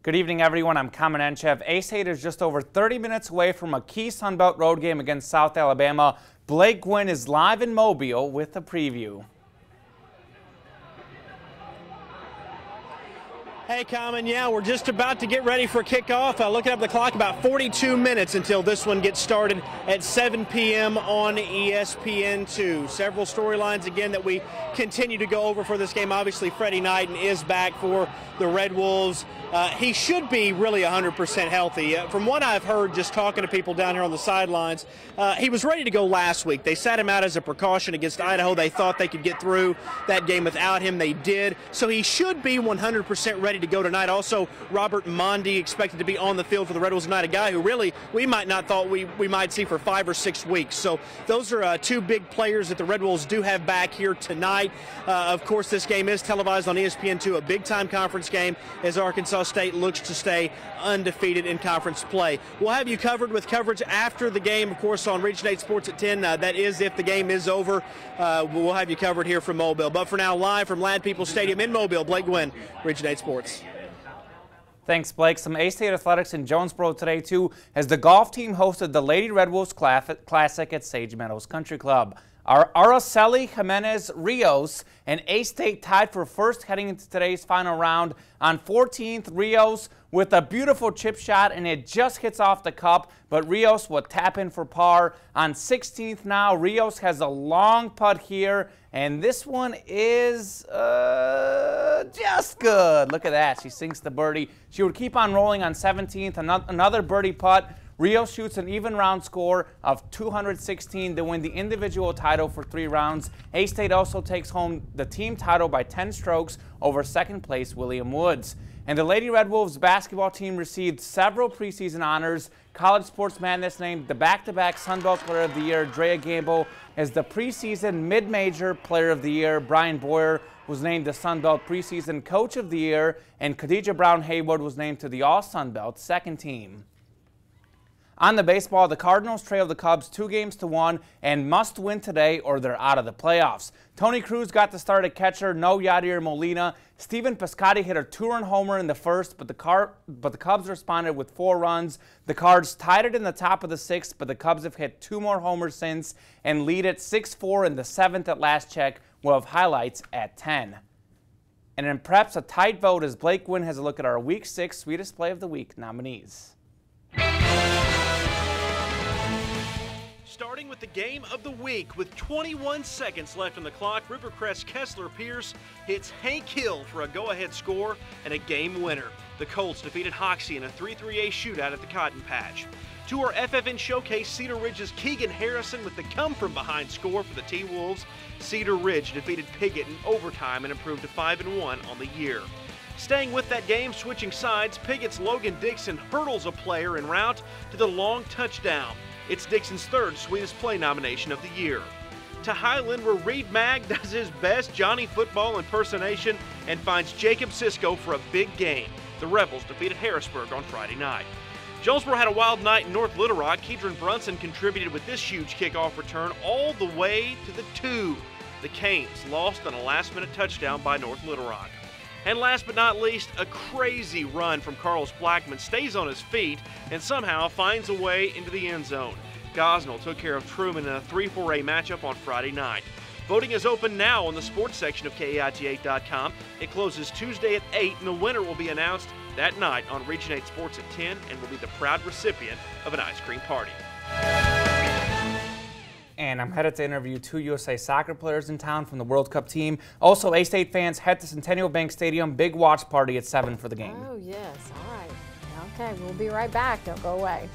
Good evening, everyone. I'm Kamenenchev. A-State is just over 30 minutes away from a key Sunbelt road game against South Alabama. Blake Gwynn is live in Mobile with a preview. Hey, Common, yeah, we're just about to get ready for kickoff. Looking up the clock, about 42 minutes until this one gets started at 7 p.m. on ESPN2. Several storylines, again, that we continue to go over for this game. Obviously, Freddie Knighton is back for the Red Wolves. He should be really 100% healthy. From what I've heard just talking to people down here on the sidelines, he was ready to go last week. They sat him out as a precaution against Idaho. They thought they could get through that game without him. They did. So he should be 100% ready to go tonight. Also, Robert Mondi expected to be on the field for the Red Wolves tonight, a guy who really we might not thought we might see for 5 or 6 weeks. So those are two big players that the Red Wolves do have back here tonight. Of course, this game is televised on ESPN2, a big-time conference game as Arkansas State looks to stay undefeated in conference play. We'll have you covered with coverage after the game, of course, on Region 8 Sports at 10. That is if the game is over. We'll have you covered here from Mobile. But for now, live from Ladd Peoples Stadium in Mobile, Blake Gwynn, Region 8 Sports. Thanks, Blake. Some A-State athletics in Jonesboro today, too, as the golf team hosted the Lady Red Wolves Classic at Sage Meadows Country Club. Araceli Jimenez Rios and A-State tied for first heading into today's final round. On 14th, Rios with a beautiful chip shot, and it just hits off the cup, but Rios will tap in for par. On 16th now, Rios has a long putt here, and this one is just good. Look at that. She sinks the birdie. She would keep on rolling on 17th, another birdie putt. Rios shoots an even round score of 216 to win the individual title for 3 rounds. A-State also takes home the team title by 10 strokes over second place William Woods. And the Lady Red Wolves basketball team received several preseason honors. College Sports Madness named the back-to-back Sunbelt Player of the Year, Drea Gamble, as the preseason mid-major Player of the Year. Brian Boyer was named the Sunbelt preseason Coach of the Year, and Khadijah Brown-Haywood was named to the All-Sunbelt second team. On the baseball, the Cardinals trail the Cubs 2-1 and must win today or they're out of the playoffs. Tony Cruz got the start at catcher, no Yadier Molina. Steven Piscotty hit a 2-run homer in the first, but the Cubs responded with 4 runs. The Cards tied it in the top of the 6th, but the Cubs have hit 2 more homers since and lead it 6-4 in the 7th at last check. We'll have highlights at 10. And in preps, a tight vote as Blake Gwynn has a look at our Week 6 Sweetest Play of the Week nominees. Starting with the game of the week with 21 seconds left on the clock, Rivercrest Kessler Pierce hits Hank Hill for a go-ahead score and a game winner. The Colts defeated Hoxie in a 3-3A shootout at the Cotton Patch. To our FFN showcase, Cedar Ridge's Keegan Harrison with the come-from-behind score for the T-Wolves. Cedar Ridge defeated Piggott in overtime and improved to 5-1 on the year. Staying with that game, switching sides, Piggott's Logan Dixon hurdles a player en route to the long touchdown. It's Dixon's 3rd Sweetest Play nomination of the year. To Highland, where Reed Mag does his best Johnny Football impersonation and finds Jacob Sisko for a big game. The Rebels defeated Harrisburg on Friday night. Jonesboro had a wild night in North Little Rock. Kedron Brunson contributed with this huge kickoff return all the way to the 2. The Canes lost on a last-minute touchdown by North Little Rock. And last but not least, a crazy run from Carlos Blackman stays on his feet and somehow finds a way into the end zone. Gosnell took care of Truman in a 3-4A matchup on Friday night. Voting is open now on the sports section of KAIT8.com. It closes Tuesday at 8, and the winner will be announced that night on Region 8 Sports at 10 and will be the proud recipient of an ice cream party. And I'm headed to interview 2 USA soccer players in town from the World Cup team. Also, A-State fans head to Centennial Bank Stadium. Big watch party at 7 for the game. Oh, yes. All right. Okay, we'll be right back. Don't go away.